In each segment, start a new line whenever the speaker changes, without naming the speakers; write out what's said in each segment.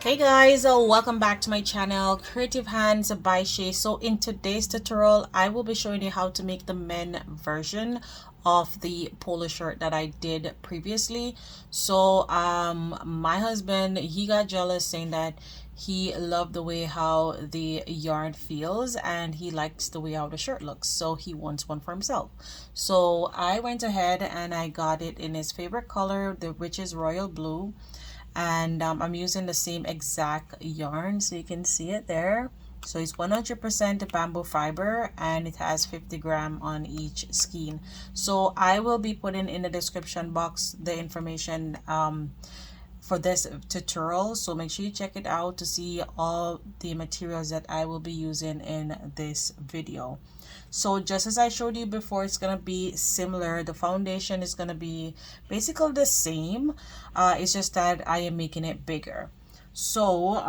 Hey guys, welcome back to my channel, Creative Hands by Shay. So in today's tutorial I will be showing you how to make the men version of the polo shirt that I did previously. So my husband, he got jealous, saying that he loved the way how the yarn feels and he likes the way how the shirt looks, so he wants one for himself. So I went ahead and I got it in his favorite color, which is royal blue. And I'm using the same exact yarn, so you can see it there. So it's 100% bamboo fiber and it has 50 gram on each skein. So I will be putting in the description box the information for this tutorial, so make sure you check it out to see all the materials that I will be using in this video. So just as I showed you before, it's gonna be similar. The foundation is gonna be basically the same. It's just that I am making it bigger. So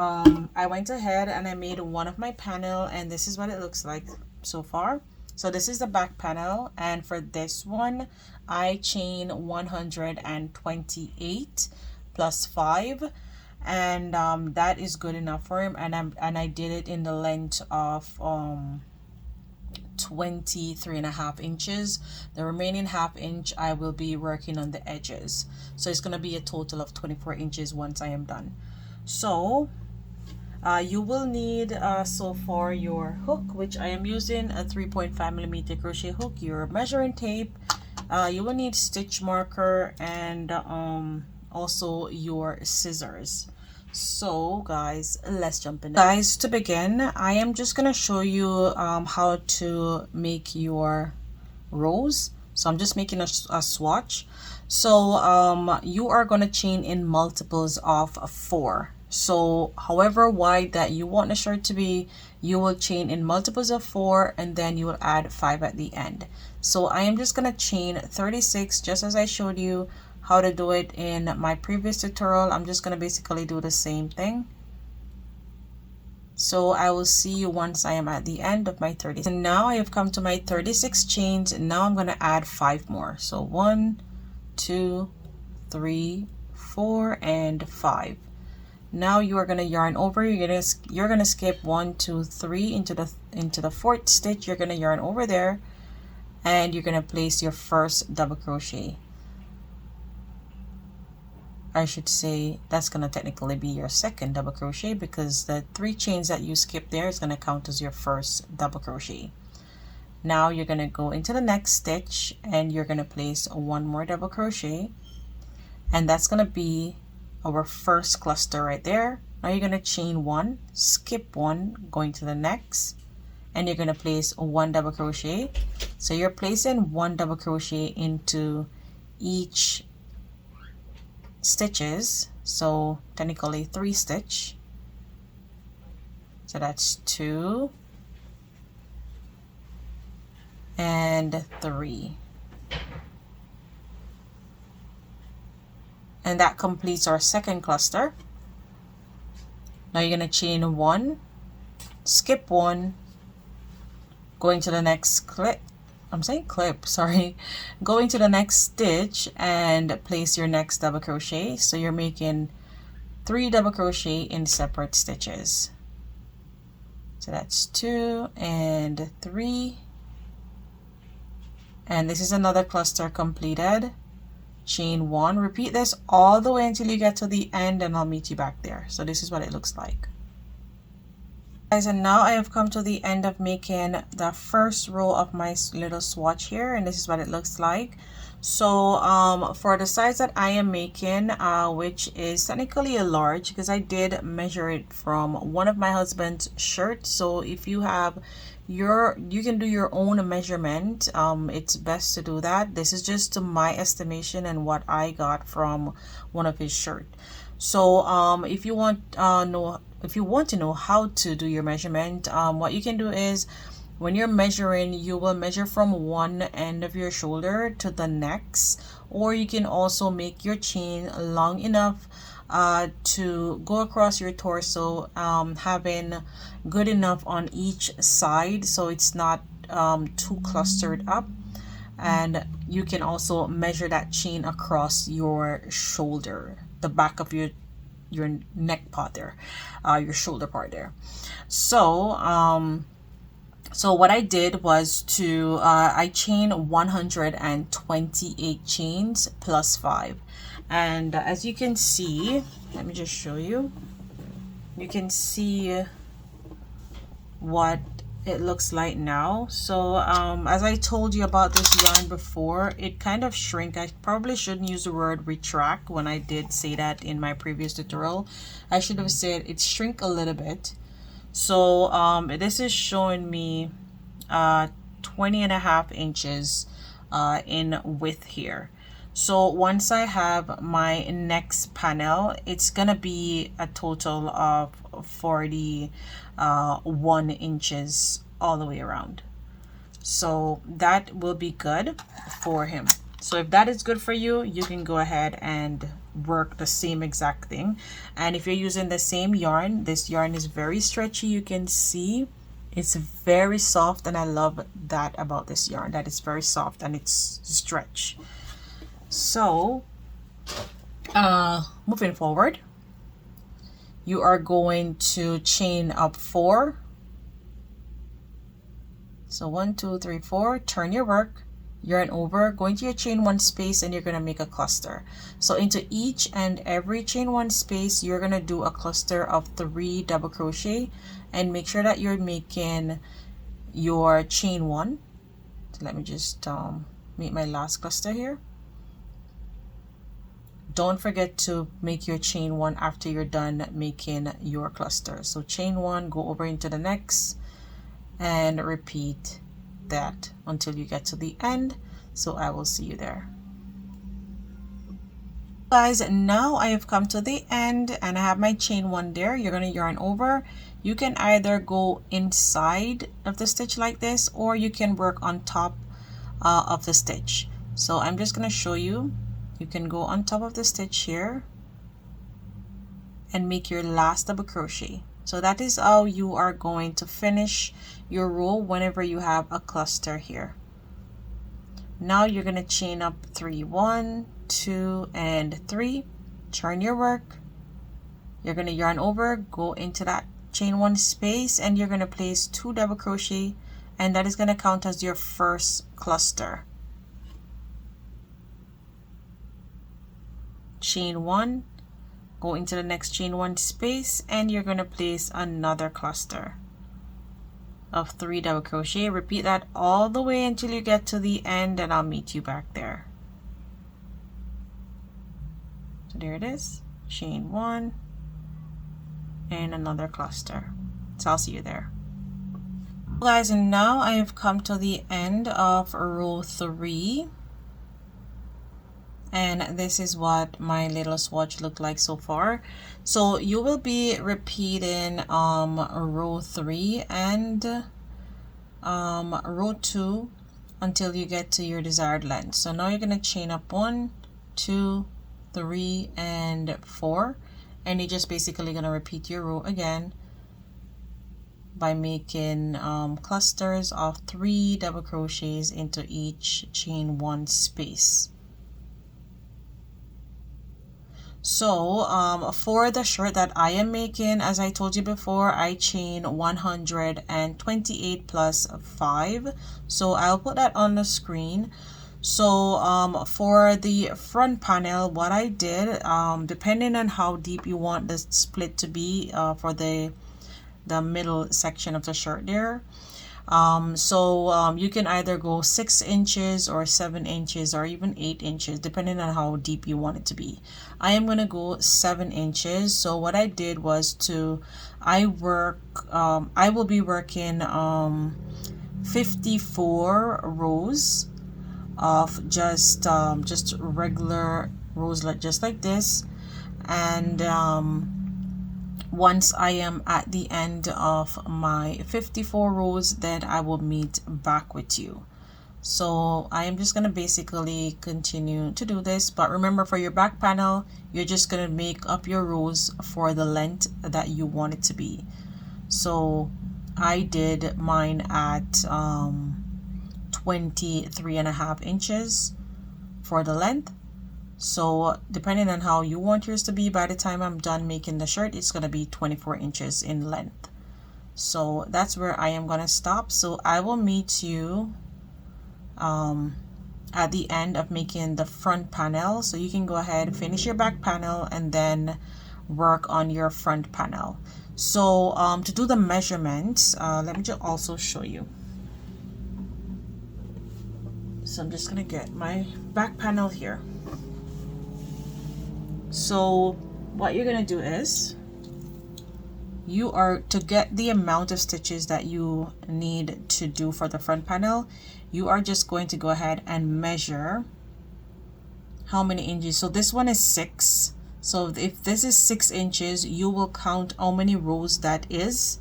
I went ahead and I made one of my panel, and this is what it looks like so far. So this is the back panel, and for this one I chain 128 plus 5, and that is good enough for him. And I did it in the length of 23.5 inches. The remaining half inch I will be working on the edges, so it's going to be a total of 24 inches once I am done. So you will need so far your hook, which I am using a 3.5mm crochet hook, your measuring tape, you will need stitch marker, and also your scissors. So guys, let's jump in. Guys, to begin, I am just gonna show you how to make your rows. So I'm just making a swatch. So you are gonna chain in multiples of 4. So however wide that you want the shirt to be, you will chain in multiples of 4, and then you will add 5 at the end. So I am just gonna chain 36, just as I showed you how to do it in my previous tutorial. I'm just gonna basically do the same thing. So I will see you once I am at the end of my 30. And now I have come to my 36 chains, and now I'm gonna add 5 more. So 1, 2, 3, 4, and 5. Now you are gonna yarn over. You're gonna skip 1, 2, 3 into the 4th stitch. You're gonna yarn over there, and you're gonna place your first double crochet. I should say that's gonna technically be your second double crochet, because the 3 chains that you skip there is gonna count as your first double crochet. Now you're gonna go into the next stitch and you're gonna place 1 more double crochet, and that's gonna be our first cluster right there. Now you're gonna chain 1, skip 1, going to the next, and you're gonna place 1 double crochet. So you're placing 1 double crochet into each stitches, so technically 3 stitch. So that's 2 and 3, and that completes our second cluster. Now you're gonna chain 1, skip 1, going to the next clip. Sorry, going to the next stitch and place your next double crochet. So you're making 3 double crochet in separate stitches. So that's 2 and 3, and this is another cluster completed. Chain 1, repeat this all the way until you get to the end, and I'll meet you back there. So this is what it looks like, guys. And now I have come to the end of making the first row of my little swatch here, and this is what it looks like. So for the size that I am making, which is technically a large, because I did measure it from one of my husband's shirts. So if you have you can do your own measurement. It's best to do that. This is just my estimation and what I got from one of his shirt. So if you want to know how to do your measurement, what you can do is, when you're measuring, you will measure from one end of your shoulder to the next, or you can also make your chain long enough to go across your torso, having good enough on each side so it's not too clustered up. And you can also measure that chain across your shoulder, the back of your your neck part there, your shoulder part there. So so what I did was to I chained 128 chains plus 5, and as you can see, let me just show you. You can see what it looks like now. So as I told you about this yarn before, it kind of shrink. I probably shouldn't use the word retract when I did say that in my previous tutorial. I should have said it shrink a little bit. So this is showing me 20.5 inches in width here. So once I have my next panel, it's gonna be a total of 41 inches all the way around. So that will be good for him. So if that is good for you, you can go ahead and work the same exact thing. And if you're using the same yarn, this yarn is very stretchy. You can see it's very soft, and I love that about this yarn, that it's very soft and it's stretch. So moving forward, you are going to chain up 4. So 1 2 3 4, turn your work, yarn over, go into your chain 1 space, and you're going to make a cluster. So into each and every chain 1 space, you're going to do a cluster of 3 double crochet, and make sure that you're making your chain 1. So let me just make my last cluster here. Don't forget to make your chain 1 after you're done making your cluster. So chain 1, go over into the next, and repeat that until you get to the end. So I will see you there. Guys, now I have come to the end and I have my chain 1 there. You're going to yarn over. You can either go inside of the stitch like this, or you can work on top of the stitch. So I'm just going to show you. You can go on top of the stitch here and make your last double crochet. So that is how you are going to finish your row whenever you have a cluster here. Now you're going to chain up 3, 1 2 and 3, turn your work, you're going to yarn over, go into that chain 1 space, and you're going to place 2 double crochet, and that is going to count as your first cluster. Chain 1, go into the next chain 1 space, and you're going to place another cluster of 3 double crochet. Repeat that all the way until you get to the end, and I'll meet you back there. So there it is, chain 1 and another cluster. So I'll see you there. Guys, and now I have come to the end of row 3. And this is what my little swatch looked like so far. So you will be repeating row 3 and row 2 until you get to your desired length. So now you're going to chain up 1 2 3 and 4, and you're just basically going to repeat your row again by making clusters of 3 double crochets into each chain 1 space. So for the shirt that I am making, as I told you before, I chain 128 plus 5. So I'll put that on the screen. So for the front panel, what I did, depending on how deep you want the split to be for the middle section of the shirt there, you can either go 6 inches or 7 inches or even 8 inches, depending on how deep you want it to be. I am going to go 7 inches. So what I did was I will be working 54 rows of just regular rows, just like this. And once I am at the end of my 54 rows, then I will meet back with you. So I am just going to basically continue to do this, but remember, for your back panel, you're just going to make up your rows for the length that you want it to be. So I did mine at 23.5 inches for the length. So depending on how you want yours to be, by the time I'm done making the shirt, it's going to be 24 inches in length. So that's where I am going to stop. So I will meet you at the end of making the front panel. So you can go ahead, finish your back panel, and then work on your front panel. So to do the measurements, let me just also show you. So I'm just gonna get my back panel here. So what you're gonna do is, you are to get the amount of stitches that you need to do for the front panel, you are just going to go ahead and measure how many inches. So this one is 6. So if this is 6 inches, you will count how many rows that is,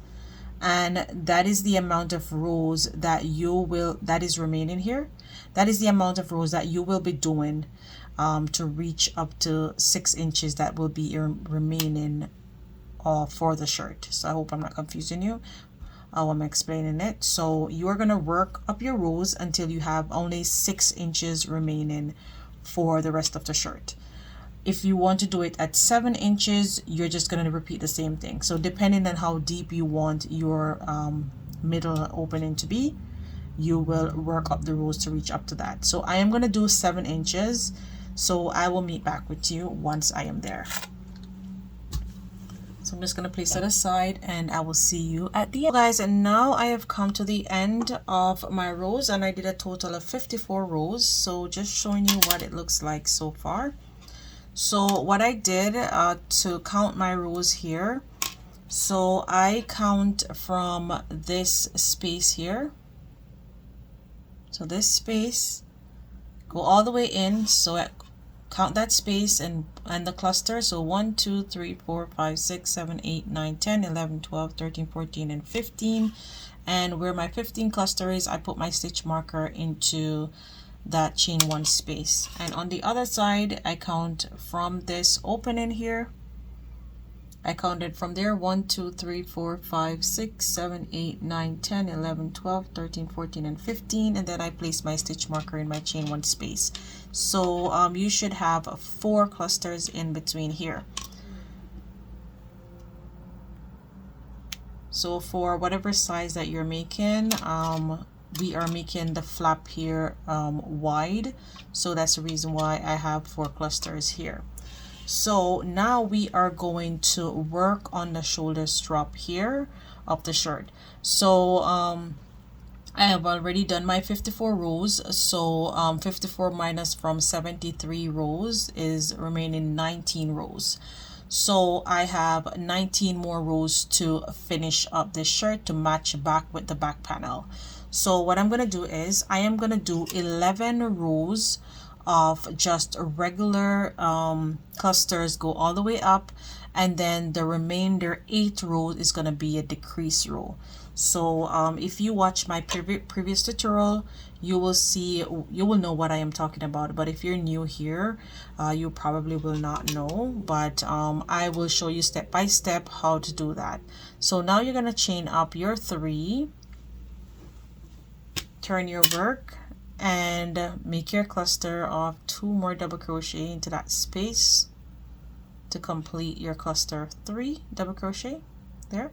and that is the amount of rows that that is remaining here. That is the amount of rows that you will be doing to reach up to 6 inches that will be remaining for the shirt. So I hope I'm not confusing you while I'm explaining it. So you are going to work up your rows until you have only 6 inches remaining for the rest of the shirt. If you want to do it at 7 inches, you're just going to repeat the same thing. So depending on how deep you want your middle opening to be, you will work up the rows to reach up to that. So I am going to do 7 inches. So I will meet back with you once I am there. So I'm just going to place it aside and I will see you at the end. Guys, and now I have come to the end of my rows, and I did a total of 54 rows. So just showing you what it looks like so far. So what I did to count my rows here, so I count from this space here. So this space, go all the way in. So I count that space and the cluster. So 1, 2, 3, 4, 5, 6, 7, 8, 9, 10, 11, 12, 13, 14, and 15. And where my 15 cluster is, I put my stitch marker into that chain 1 space. And on the other side, I count from this opening here. I counted from there 1, 2, 3, 4, 5, 6, 7, 8, 9, 10, 11, 12, 13, 14, and 15. And then I place my stitch marker in my chain 1 space. So you should have 4 clusters in between here. So for whatever size that you're making, we are making the flap here wide, so that's the reason why I have 4 clusters here. So now we are going to work on the shoulder strap here of the shirt. So I have already done my 54 rows. So 54 minus from 73 rows is remaining 19 rows. So I have 19 more rows to finish up this shirt to match back with the back panel. So what I'm going to do is I am going to do 11 rows of just regular clusters, go all the way up, and then the remainder 8 rows is going to be a decrease row. So if you watch my previous tutorial, you will know what I am talking about. But if you're new here, you probably will not know, but I will show you step by step how to do that. So now you're going to chain up your 3, turn your work, and make your cluster of 2 more double crochet into that space to complete your cluster of 3 double crochet there.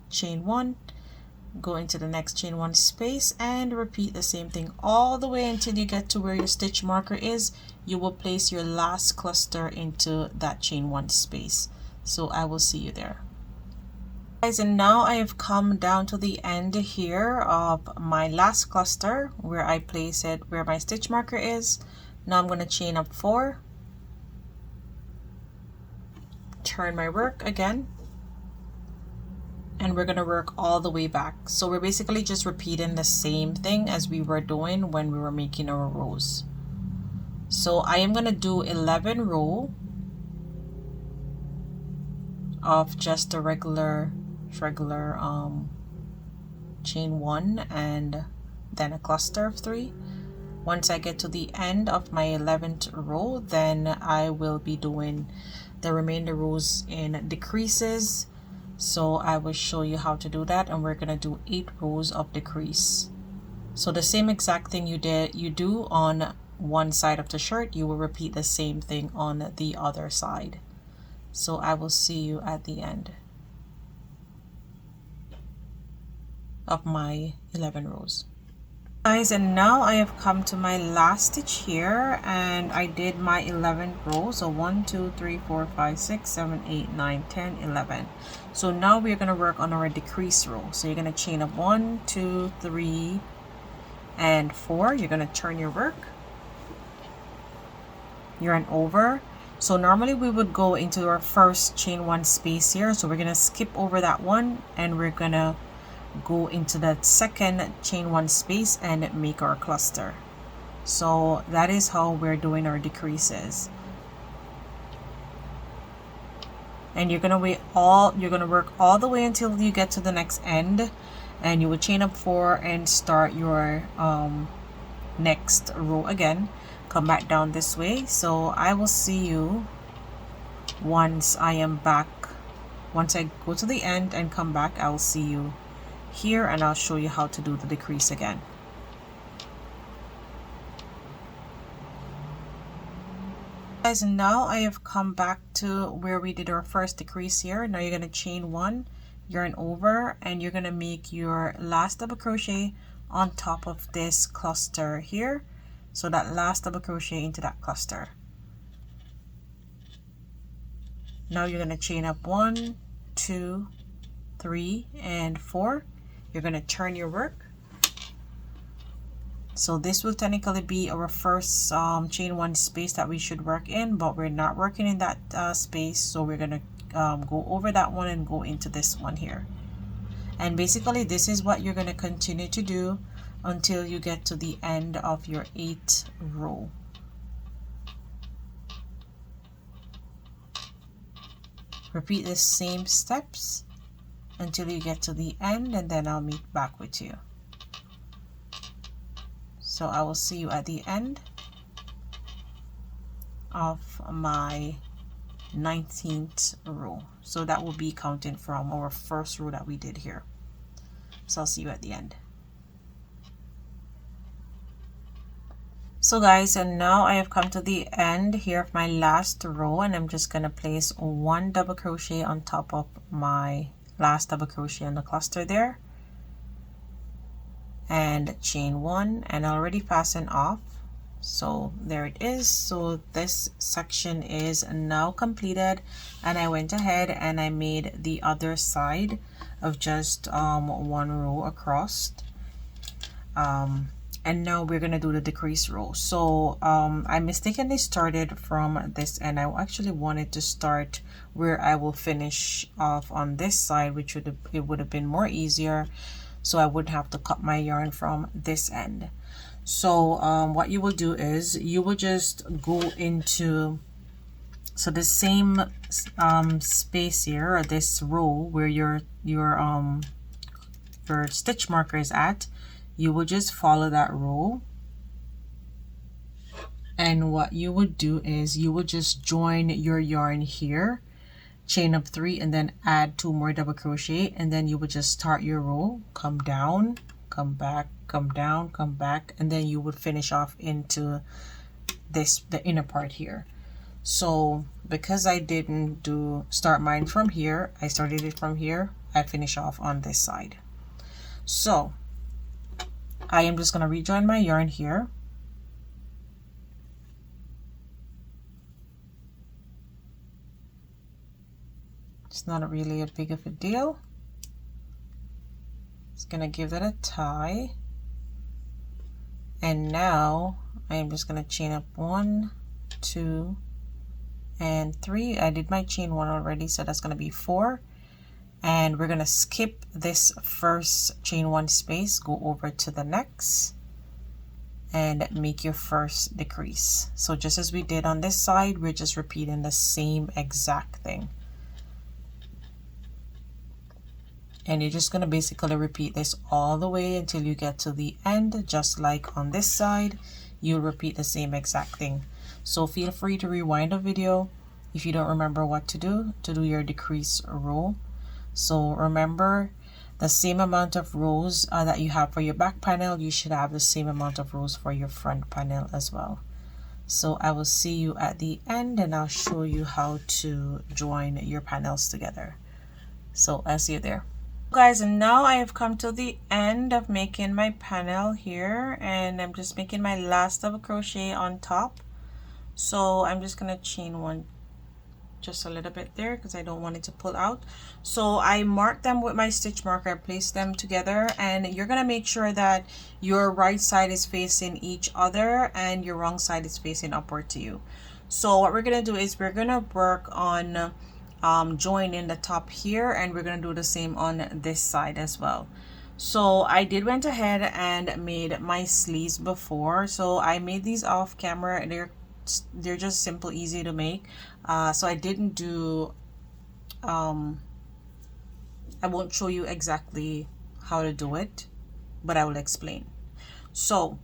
Chain 1, go into the next chain 1 space, and repeat the same thing all the way until you get to where your stitch marker is. You will place your last cluster into that chain 1 space. So I will see you there. Guys, and now I have come down to the end here of my last cluster where I place it where my stitch marker is. Now I'm going to chain up 4, turn my work again, and we're going to work all the way back. So we're basically just repeating the same thing as we were doing when we were making our rows. So I am going to do 11 rows of just a regular chain 1 and then a cluster of 3. Once I get to the end of my 11th row, then I will be doing the remainder rows in decreases. So I will show you how to do that, and we're gonna do 8 rows of decrease. So the same exact thing you do on one side of the shirt, you will repeat the same thing on the other side. So I will see you at the end of my 11 rows. Guys, and now I have come to my last stitch here, and I did my 11 rows. So 1 2 3 4 5 6 7 8 9 10 11. So now we're going to work on our decrease row. So you're going to chain up 1 2 3 and 4. You're going to turn your work, yarn over. So normally we would go into our first chain 1 space here, so we're going to skip over that one and we're going to go into that second chain 1 space and make our cluster. So that is how we're doing our decreases. And you're gonna work all the way until you get to the next end, and you will chain up 4 and start your next row again. Come back down this way. So I will see you once I am back. Once I go to the end and come back, I'll see you here, and I'll show you how to do the decrease again. Guys, now I have come back to where we did our first decrease here. Now you're going to chain 1, yarn over, and you're going to make your last double crochet on top of this cluster here. So that last double crochet into that cluster. Now you're going to chain up 1 2 3 and 4. You're going to turn your work. So this will technically be our first chain 1 space that we should work in, but we're not working in that space, so we're going to go over that one and go into this one here. And basically this is what you're going to continue to do until you get to the end of your 8th row. Repeat the same steps until you get to the end, and then I'll meet back with you. So I will see you at the end of my 19th row. So that will be counting from our first row that we did here. So I'll see you at the end. So guys, and now I have come to the end here of my last row, and I'm just going to place 1 double crochet on top of my last double crochet in the cluster there, and chain 1, and already fasten off. So there it is. So this section is now completed, and I went ahead and I made the other side of just 1 row across. And now we're gonna do the decrease row. So I mistakenly started from this end. I actually wanted to start where I will finish off on this side, which would have been more easier, so I wouldn't have to cut my yarn from this end. So what you will do is you will just go into the same space here, or this row where your stitch marker is at. You will just follow that row, and what you would do is you would just join your yarn here, chain up 3, and then add 2 more double crochet, and then you would just start your row, come down, come back, come down, come back, and then you would finish off into the inner part here. So because I didn't start mine from here, I started it from here, I finish off on this side. So I am just going to rejoin my yarn here. It's not really a big of a deal. It's going to give that a tie. And now I am just going to chain up 1 2 and 3. I did my chain 1 already, so that's going to be 4. And we're going to skip this first chain 1 space, go over to the next, and make your first decrease. So just as we did on this side, we're just repeating the same exact thing. And you're just going to basically repeat this all the way until you get to the end. Just like on this side, you'll repeat the same exact thing. So feel free to rewind the video if you don't remember what to do your decrease row. So remember the same amount of rows that you have for your back panel, you should have the same amount of rows for your front panel as well. So I will see you at the end and I'll show you how to join your panels together. So I'll see you there. Guys, and now I have come to the end of making my panel here, and I'm just making my last double crochet on top. So I'm just gonna chain one just a little bit there because I don't want it to pull out. So I marked them with my stitch marker. I placed them together, and you're gonna make sure that your right side is facing each other and your wrong side is facing upward to you. So what we're gonna do is we're gonna work on joining the top here, and we're gonna do the same on this side as well. So I went ahead and made my sleeves before. So I made these off camera. They're just simple, easy to make. So I didn't do I won't show you exactly how to do it, but I will explain. So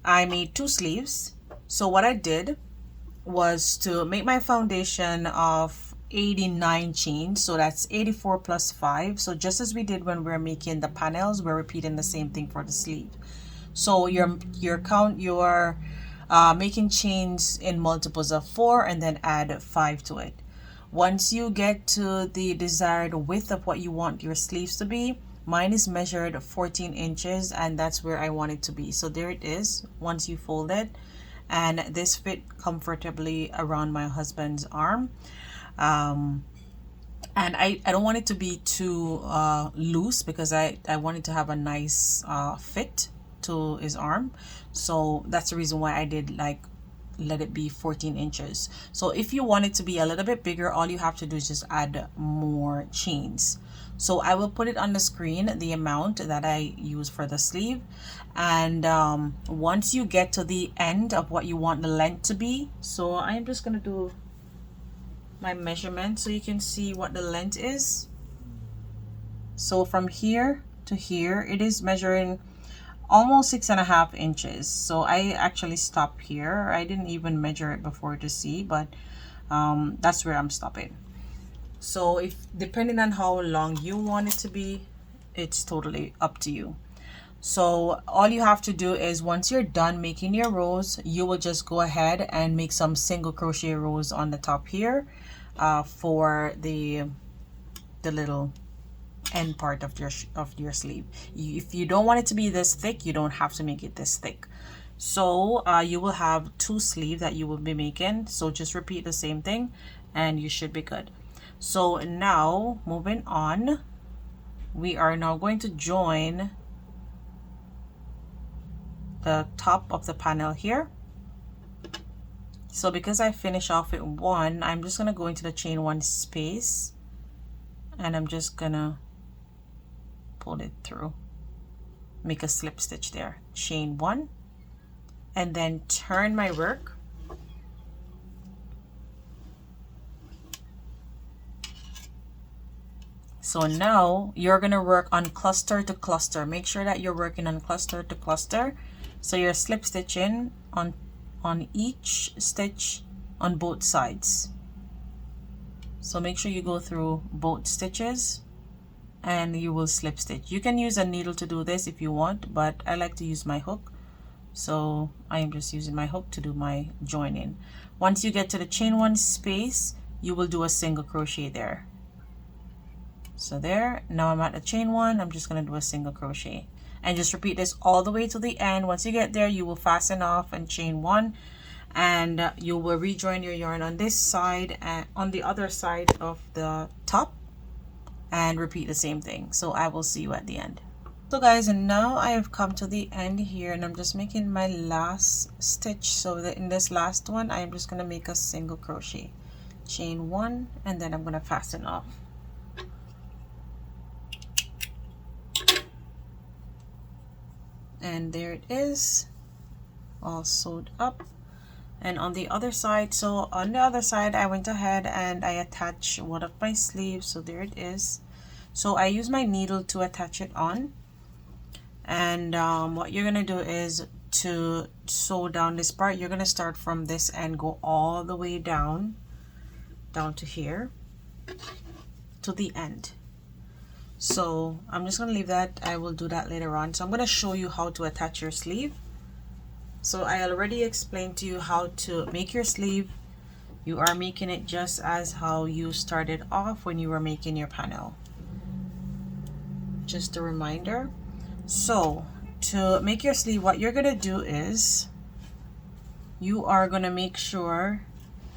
I made 2 sleeves. So what I did was to make my foundation of 89 chains, so that's 84 plus 5. So just as we did when we're making the panels, we're repeating the same thing for the sleeve. So you're making chains in multiples of 4 and then add 5 to it. Once you get to the desired width of what you want your sleeves to be, mine is measured 14 inches and that's where I want it to be. So there it is once you fold it, and this fit comfortably around my husband's arm. And I don't want it to be too loose because I want it to have a nice fit to his arm. So that's the reason why I did let it be 14 inches. So if you want it to be a little bit bigger, all you have to do is just add more chains. So I will put it on the screen, the amount that I use for the sleeve. And once you get to the end of what you want the length to be, so I'm just gonna do my measurement so you can see what the length is. So from here to here, it is measuring almost 6.5 inches. So I actually stop here. I didn't even measure it before to see, but that's where I'm stopping. So if depending on how long you want it to be, it's totally up to you. So all you have to do is once you're done making your rows, you will just go ahead and make some single crochet rows on the top here for the little end part of your sleeve. If you don't want it to be this thick, you don't have to make it this thick. So you will have 2 sleeves that you will be making. So just repeat the same thing and you should be good. So now moving on, we are now going to join the top of the panel here. So because I finish off with 1, I'm just gonna go into the chain 1 space and I'm just gonna pull it through, make a slip stitch there, chain 1, and then turn my work. So now you're gonna work on cluster to cluster. Make sure that you're working on cluster to cluster. So you're slip stitching on each stitch on both sides. So make sure you go through both stitches and you will slip stitch. You can use a needle to do this if you want, but I like to use my hook. So I am just using my hook to do my joining. Once you get to the chain 1 space, you will do a single crochet there. So there, now I'm at the chain 1, I'm just gonna do a single crochet and just repeat this all the way to the end. Once you get there, you will fasten off and chain 1, and you will rejoin your yarn on this side and on the other side of the top and repeat the same thing. So I will see you at the end. So guys, and now I have come to the end here and I'm just making my last stitch. So that in this last one, I'm just gonna make a single crochet, chain 1, and then I'm gonna fasten off. And there it is, all sewed up. And on the other side, so on the other side, I went ahead and I attached one of my sleeves. So there it is. So I use my needle to attach it on. And what you're gonna do is to sew down this part. You're gonna start from this end, go all the way down to here to the end. So I'm just gonna leave that. I will do that later on. So I'm gonna show you how to attach your sleeve. So I already explained to you how to make your sleeve. You are making it just as how you started off when you were making your panel. Just a reminder. So to make your sleeve, what you're gonna do is you are gonna make sure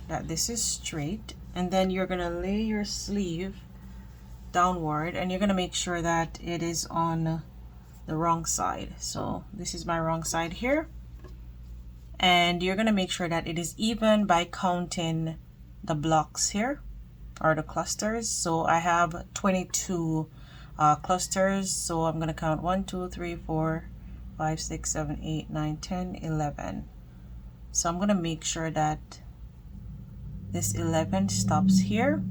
that this is straight, and then you're gonna lay your sleeve downward, and you're gonna make sure that it is on the wrong side. So this is my wrong side here, and you're gonna make sure that it is even by counting the blocks here, or the clusters. So I have 22 clusters, so I'm gonna count 1 2 3 4 5 6 7 8 9 10 11. So I'm gonna make sure that this 11 stops here,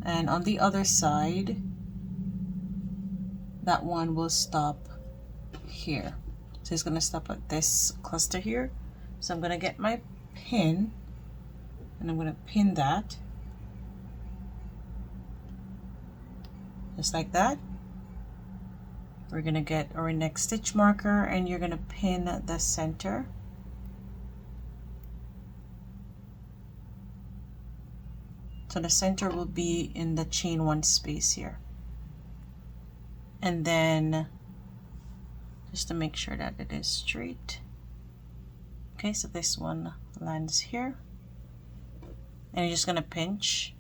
and on the other side that one will stop here. So it's gonna stop at this cluster here. So I'm gonna get my pin and I'm gonna pin that just like that. We're gonna get our next stitch marker, and you're gonna pin the center. So the center will be in the chain 1 space here. And then just to make sure that it is straight. Okay, so this one lands here. And you're just gonna pinch.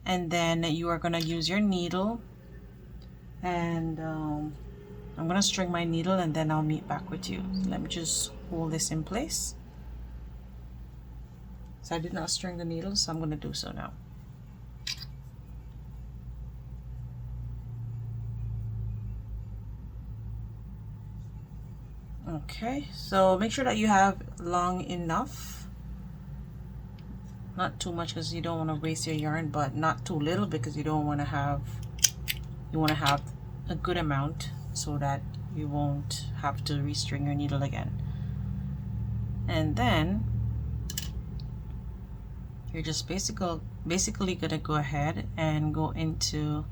And then you are gonna use your needle. And I'm gonna string my needle, and then I'll meet back with you. So let me just hold this in place. So I did not string the needle, so I'm going to do so now. Okay, so make sure that you have long enough. Not too much because you don't want to waste your yarn, but not too little because you don't want to have, you want to have a good amount so that you won't have to restring your needle again. And then you're just basically gonna go ahead and go into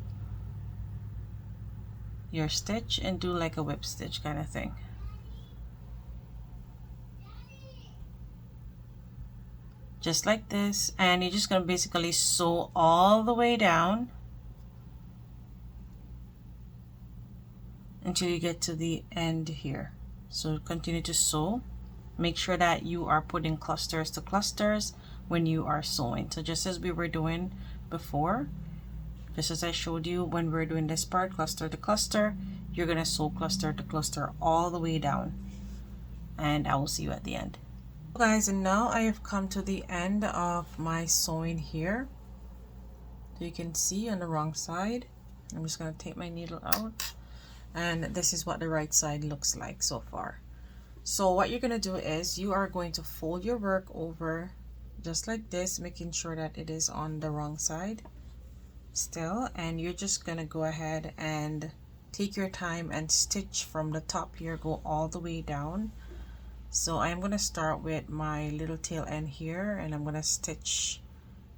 your stitch and do like a whip stitch kind of thing. Just like this, and you're just gonna basically sew all the way down until you get to the end here. So continue to sew. Make sure that you are putting clusters to clusters when you are sewing. So just as we were doing before, just as I showed you when we were doing this part, cluster to cluster, you're gonna sew cluster to cluster all the way down, and I will see you at the end. Guys, and now I have come to the end of my sewing here. So you can see on the wrong side, I'm just gonna take my needle out, and this is what the right side looks like so far. So what you're gonna do is you are going to fold your work over just like this, making sure that it is on the wrong side still, and you're just gonna go ahead and take your time and stitch from the top here, go all the way down. So I'm gonna start with my little tail end here, and I'm gonna stitch,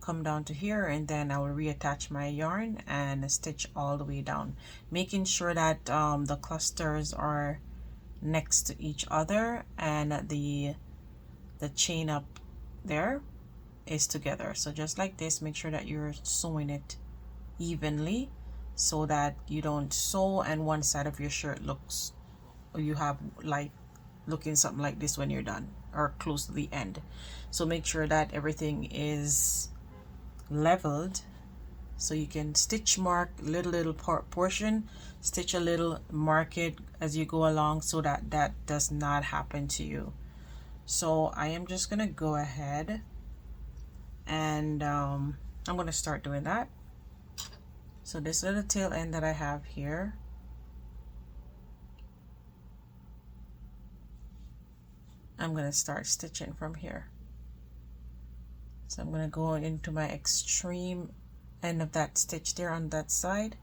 come down to here, and then I will reattach my yarn and stitch all the way down, making sure that the clusters are next to each other and the chain up there is together. So just like this, make sure that you're sewing it evenly so that you don't sew and one side of your shirt looks, or you have like looking something like this when you're done or close to the end. So make sure that everything is leveled, so you can stitch mark little portion, stitch a little, mark it as you go along so that that does not happen to you. So I am just gonna go ahead and I'm gonna start doing that. So this little tail end that I have here, I'm gonna start stitching from here. So I'm gonna go into my extreme end of that stitch there on that side,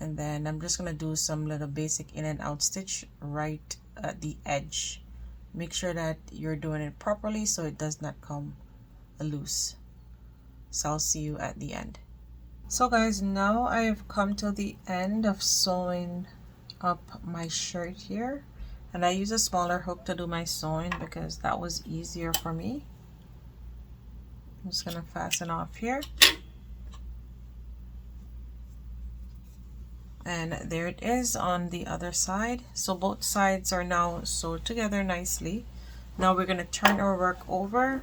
and then I'm just gonna do some little basic in and out stitch right at the edge. Make sure that you're doing it properly so it does not come loose. So I'll see you at the end. So guys, now I have come to the end of sewing up my shirt here, and I use a smaller hook to do my sewing because that was easier for me. I'm just gonna fasten off here, and there it is on the other side. So both sides are now sewed together nicely. Now we're gonna turn our work over.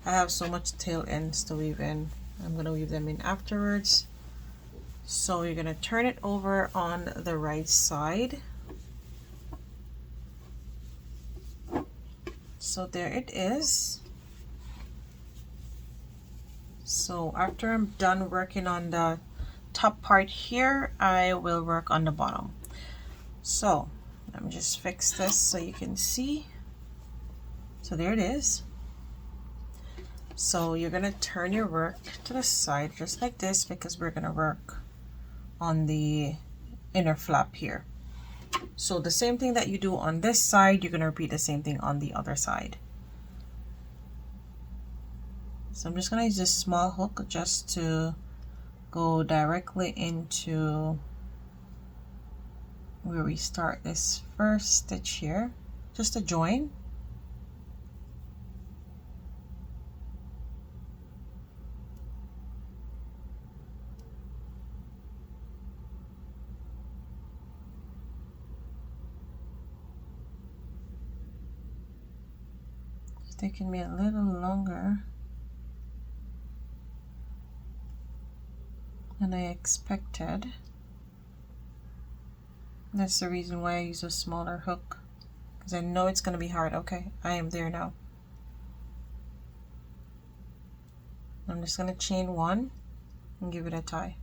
I have so much tail ends to weave in. I'm gonna weave them in afterwards. So you're gonna turn it over on the right side. So there it is. So after I'm done working on the top part here, I will work on the bottom. So let me just fix this so you can see. So there it is. So you're gonna turn your work to the side just like this because we're gonna work on the inner flap here. So the same thing that you do on this side, you're gonna repeat the same thing on the other side. So I'm just gonna use this small hook just to go directly into where we start this first stitch here, just to join. It's taking me a little longer than I expected. That's the reason why I use a smaller hook, because I know it's going to be hard. Okay, I am there now. I'm just going to chain one and give it a tie.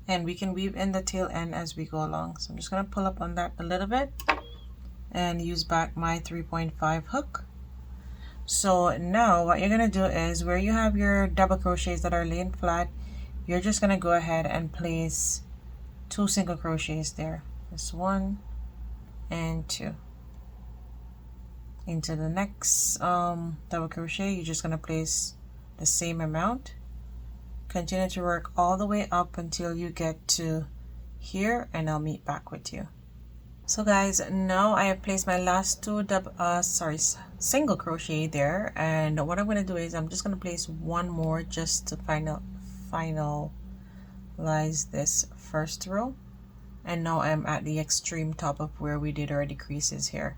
And we can weave in the tail end as we go along. So I'm just going to pull up on that a little bit and use back my 3.5 hook. So now what you're going to do is where you have your double crochets that are laying flat, you're just going to go ahead and place 2 single crochets there. This 1 and 2. Into the next double crochet, you're just going to place the same amount. Continue to work all the way up until you get to here, and I'll meet back with you. So guys, now I have placed my last 2 single crochet there, and what I'm going to do is I'm just going to place 1 more just to finalize this first row. And now I'm at the extreme top of where we did our decreases here.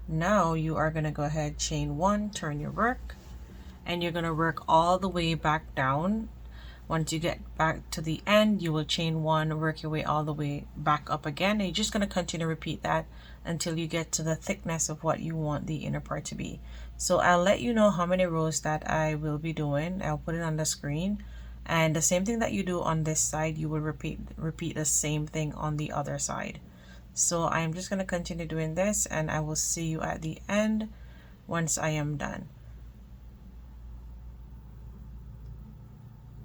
Now you are going to go ahead, chain 1, turn your work, and you're going to work all the way back down. Once you get back to the end, you will chain 1, work your way all the way back up again, and you're just going to continue to repeat that until you get to the thickness of what you want the inner part to be. So I'll let you know how many rows that I will be doing. I'll put it on the screen, and the same thing that you do on this side, you will repeat the same thing on the other side. So I'm just going to continue doing this, and I will see you at the end once I am done.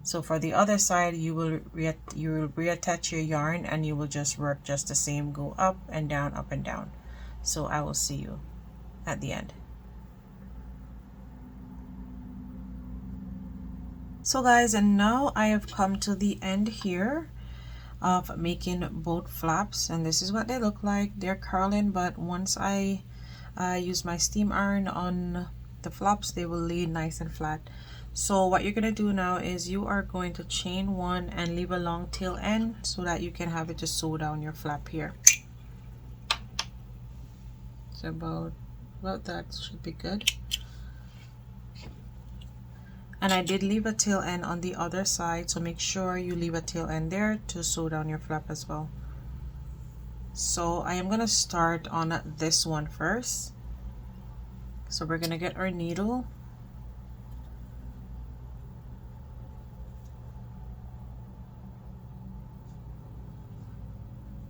So for the other side, you will reattach your yarn, and you will just work just the same, go up and down, up and down. So I will see you at the end. So guys, and now I have come to the end here of making both flaps, and this is what they look like. They're curling, but once I use my steam iron on the flaps, they will lay nice and flat. So what you're going to do now is you are going to chain 1 and leave a long tail end so that you can have it to sew down your flap here. So about that should be good. And I did leave a tail end on the other side, so make sure you leave a tail end there to sew down your flap as well. So I am going to start on this one first. So we're going to get our needle.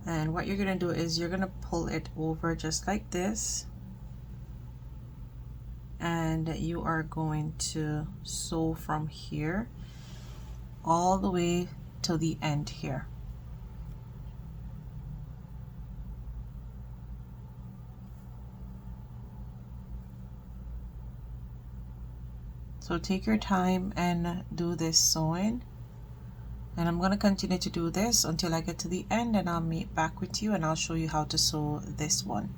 And what you're going to do is you're going to pull it over just like this. And you are going to sew from here all the way to the end here. So take your time and do this sewing. And I'm going to continue to do this until I get to the end, and I'll meet back with you and I'll show you how to sew this one.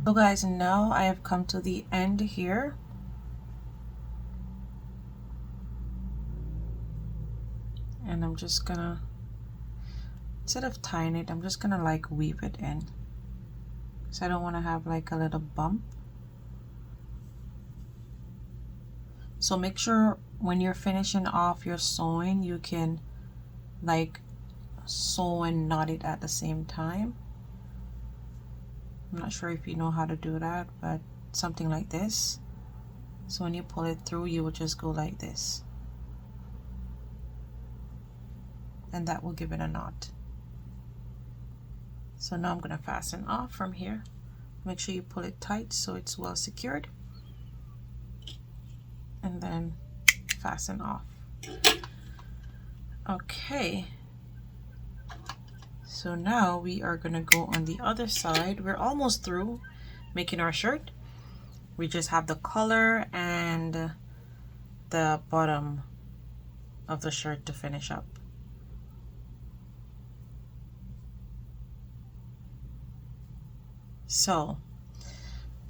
So guys, now I have come to the end here. And I'm just gonna, instead of tying it, I'm just gonna like weave it in. So I don't want to have like a little bump. So make sure when you're finishing off your sewing, you can like sew and knot it at the same time. I'm not sure if you know how to do that, but something like this. So when you pull it through, you will just go like this. And that will give it a knot. So now I'm going to fasten off from here. Make sure you pull it tight so it's well secured. And then fasten off. Okay. So now we are going to go on the other side. We're almost through making our shirt. We just have the collar and the bottom of the shirt to finish up. So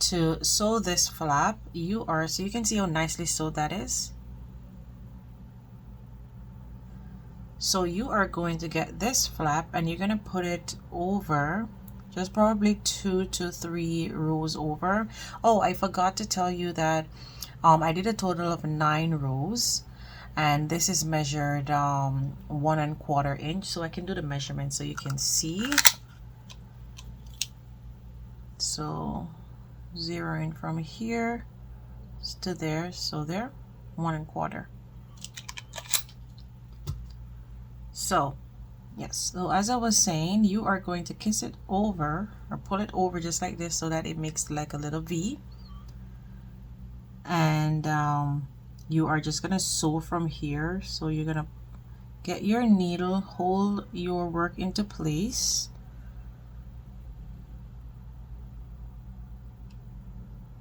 to sew this flap, so you can see how nicely sewed that is. So you are going to get this flap and you're going to put it over, just probably 2 to 3 rows over. Oh, I forgot to tell you that I did a total of 9 rows, and this is measured 1 1/4 inch. So I can do the measurement so you can see. So zeroing from here to there, so there, 1 1/4. So yes, so as I was saying, you are going to kiss it over or pull it over just like this so that it makes like a little V. And you are just gonna sew from here. So you're gonna get your needle, hold your work into place,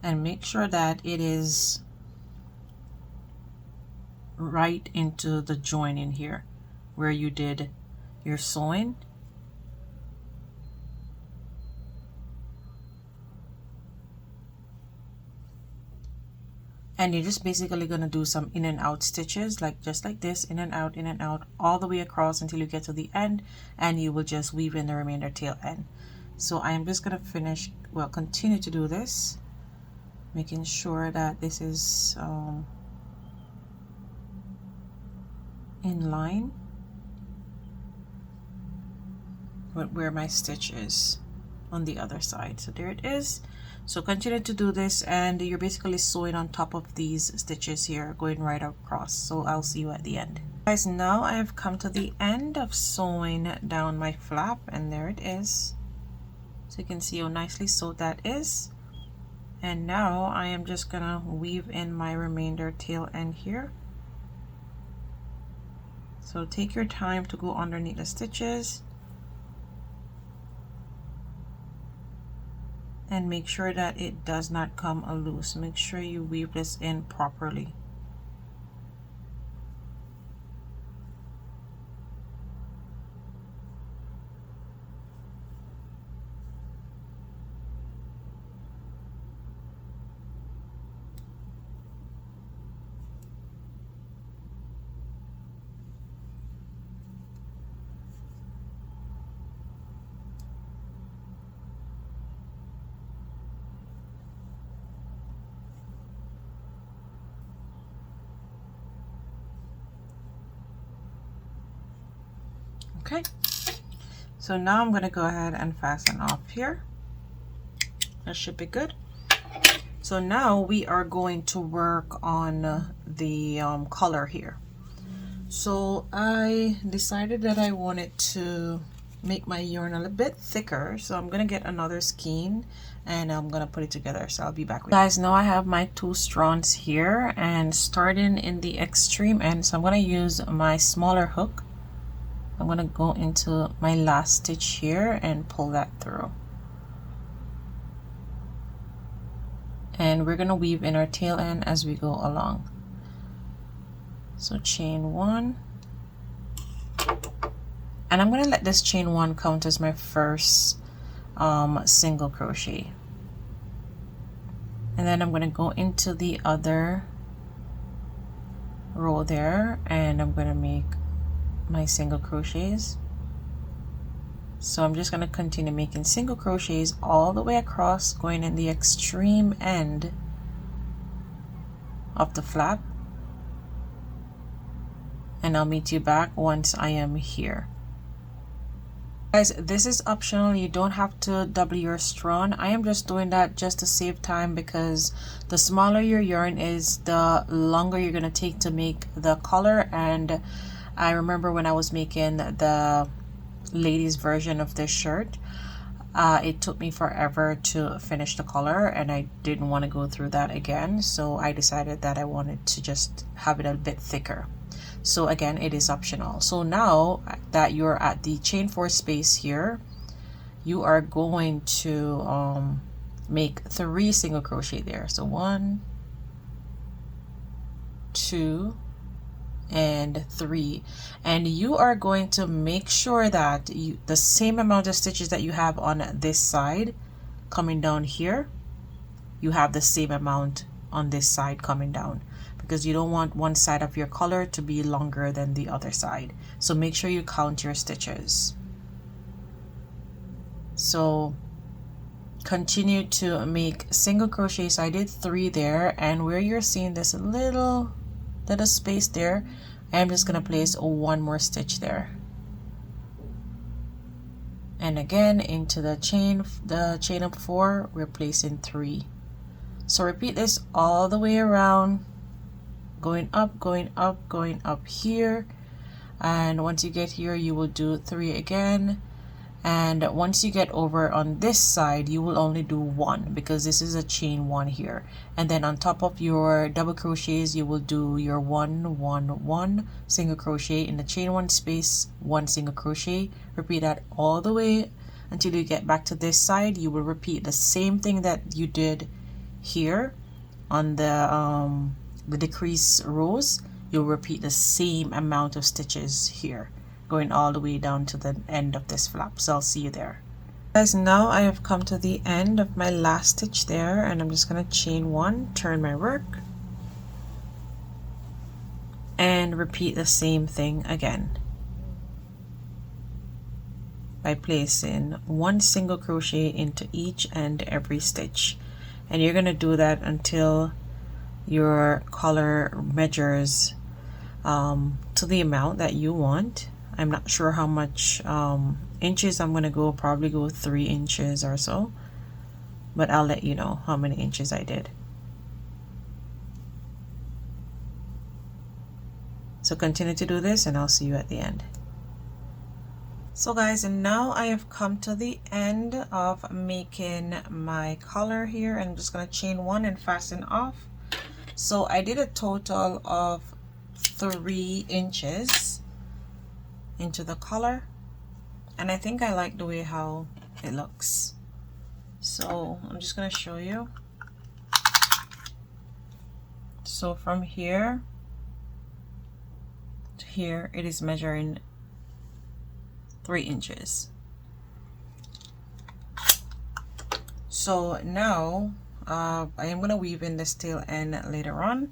and make sure that it is right into the join in here where you did your sewing. And you're just basically going to do some in and out stitches, like just like this, in and out all the way across until you get to the end, and you will just weave in the remainder tail end. So I am just going to finish, well, continue to do this, making sure that this is in line with where my stitch is on the other side. So there it is. So continue to do this, and you're basically sewing on top of these stitches here, going right across. So I'll see you at the end. Guys, now I have come to the end of sewing down my flap, and there it is. So you can see how nicely sewed that is. And now I am just gonna weave in my remainder tail end here. So take your time to go underneath the stitches and make sure that it does not come loose. Make sure you weave this in properly. Okay, so now I'm going to go ahead and fasten off here. That should be good. So now we are going to work on the color here. So I decided that I wanted to make my yarn a little bit thicker, so I'm going to get another skein and I'm going to put it together. So I'll be back with you guys. Now I have my 2 strands here, and starting in the extreme end, so I'm going to use my smaller hook. I'm going to go into my last stitch here and pull that through. And we're going to weave in our tail end as we go along. So chain 1, and I'm going to let this chain 1 count as my first single crochet, and then I'm going to go into the other row there, and I'm going to make my single crochets. So I'm just going to continue making single crochets all the way across, going in the extreme end of the flap, and I'll meet you back once I am here. Guys, this is optional. You don't have to double your straw. I am just doing that just to save time, because the smaller your yarn is, the longer you're going to take to make the collar. And I remember when I was making the ladies version of this shirt, it took me forever to finish the collar, and I didn't want to go through that again, so I decided that I wanted to just have it a bit thicker. So again, it is optional. So now that you're at the chain 4 space here, you are going to make 3 single crochet there. So 1, 2, and 3, and you are going to make sure that the same amount of stitches that you have on this side coming down here, you have the same amount on this side coming down, because you don't want one side of your collar to be longer than the other side. So make sure you count your stitches. So continue to make single crochets. I did 3 there, and where you're seeing this little space there, I'm just going to place 1 more stitch there, and again into the chain of 4, we're placing 3. So repeat this all the way around, going up, going up, going up here, and once you get here you will do 3 again. And once you get over on this side, you will only do 1, because this is a chain 1 here. And then on top of your double crochets, you will do your 1 1 1 single crochet in the chain 1 space, 1 single crochet. Repeat that all the way until you get back to this side. You will repeat the same thing that you did here on the decrease rows. You'll repeat the same amount of stitches here, going all the way down to the end of this flap. So I'll see you there. Guys, now I have come to the end of my last stitch there, and I'm just going to chain 1, turn my work, and repeat the same thing again by placing 1 single crochet into each and every stitch. And you're going to do that until your collar measures to the amount that you want. I'm not sure how much inches I'm going to go, probably go 3 inches or so, but I'll let you know how many inches I did. So continue to do this, and I'll see you at the end. So guys, and now I have come to the end of making my collar here, and I'm just going to chain 1 and fasten off. So I did a total of 3 inches into the collar, and I think I like the way how it looks. So I'm just going to show you. So from here to here, it is measuring 3 inches. So now I am going to weave in this tail end later on.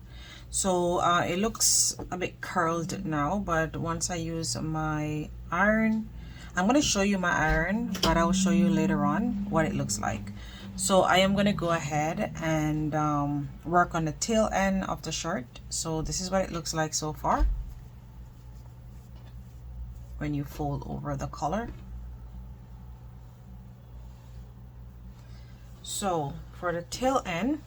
So it looks a bit curled now, but once I use my iron, I'm going to show you my iron, but I will show you later on what it looks like. So I am going to go ahead and work on the tail end of the shirt. So this is what it looks like so far when you fold over the collar. So for the tail end,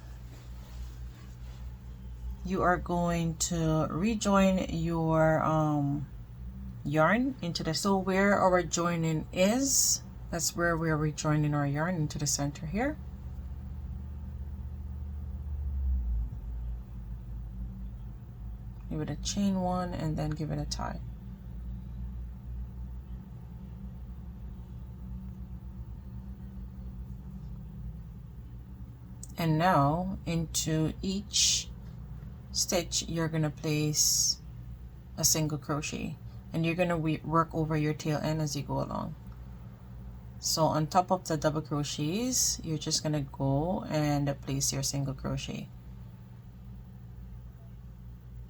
you are going to rejoin your yarn into the, so where our joining is, that's where we're rejoining our yarn into the center here. Give it a chain 1 and then give it a tie. And now into each stitch you're going to place a single crochet, and you're gonna work over your tail end as you go along. So on top of the double crochets, you're just gonna go and place your single crochet.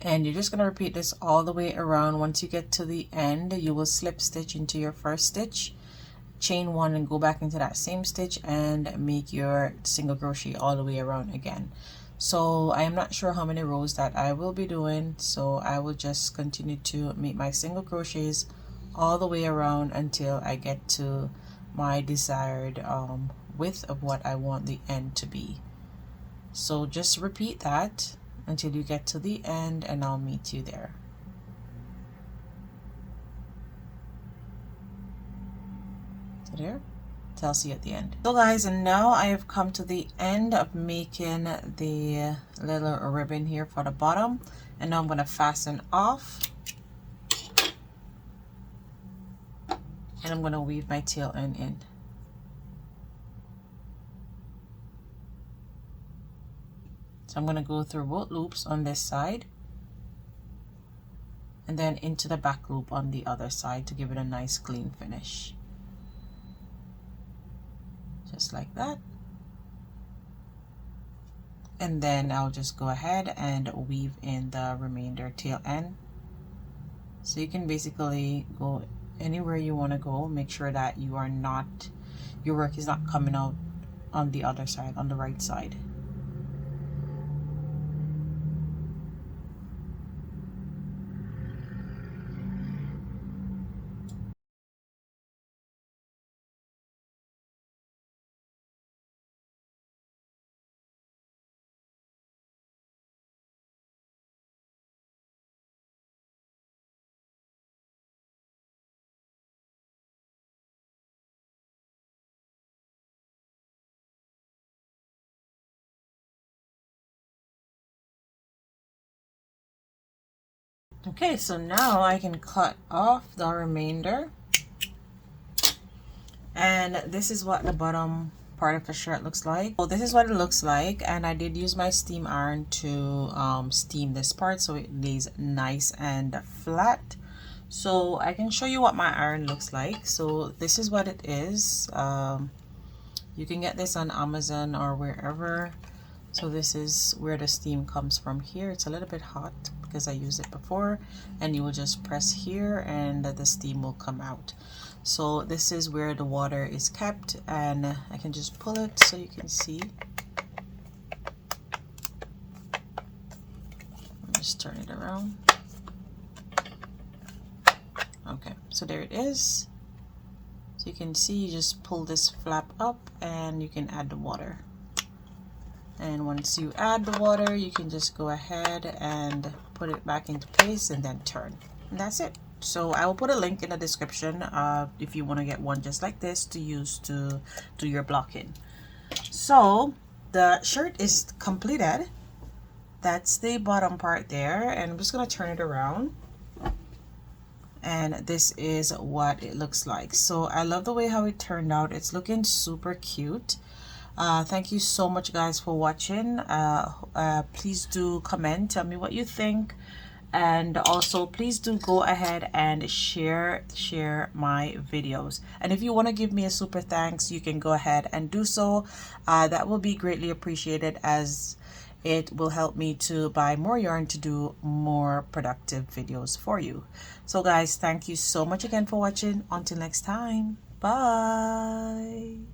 And you're just going to repeat this all the way around. Once you get to the end, you will slip stitch into your first stitch, chain one, and go back into that same stitch and make your single crochet all the way around again. So I am not sure how many rows that I will be doing, so I will just continue to make my single crochets all the way around until I get to my desired width of what I want the end to be. So just repeat that until you get to the end, and I'll meet you there. So there, so I'll see you at the end. So guys, and now I have come to the end of making the little ribbon here for the bottom, and now I'm going to fasten off, and I'm going to weave my tail end in. So I'm going to go through both loops on this side and then into the back loop on the other side to give it a nice clean finish. Just like that. And then I'll just go ahead and weave in the remainder tail end. So you can basically go anywhere you want to go. Make sure that you are not, your work is not coming out on the other side, on the right side. Okay, so now I can cut off the remainder, and this is what the bottom part of the shirt looks like. So this is what it looks like, and I did use my steam iron to steam this part so it lays nice and flat. So I can show you what my iron looks like. So this is what it is. You can get this on Amazon or wherever. So this is where the steam comes from here. It's a little bit hot because I used it before, and you will just press here and the steam will come out. So this is where the water is kept, and I can just pull it so you can see. Just turn it around. Okay, so there it is. So you can see, you just pull this flap up and you can add the water. And once you add the water, you can just go ahead and put it back into place and then turn. And that's it. So I will put a link in the description if you want to get one just like this to use to do your blocking. So the shirt is completed. That's the bottom part there, and I'm just going to turn it around. And this is what it looks like. So I love the way how it turned out. It's looking super cute. Thank you so much guys for watching. Please do comment, tell me what you think, and also please do go ahead and share my videos. And if you want to give me a super thanks, you can go ahead and do so. That will be greatly appreciated, as it will help me to buy more yarn to do more productive videos for you. So guys, thank you so much again for watching. Until next time, bye.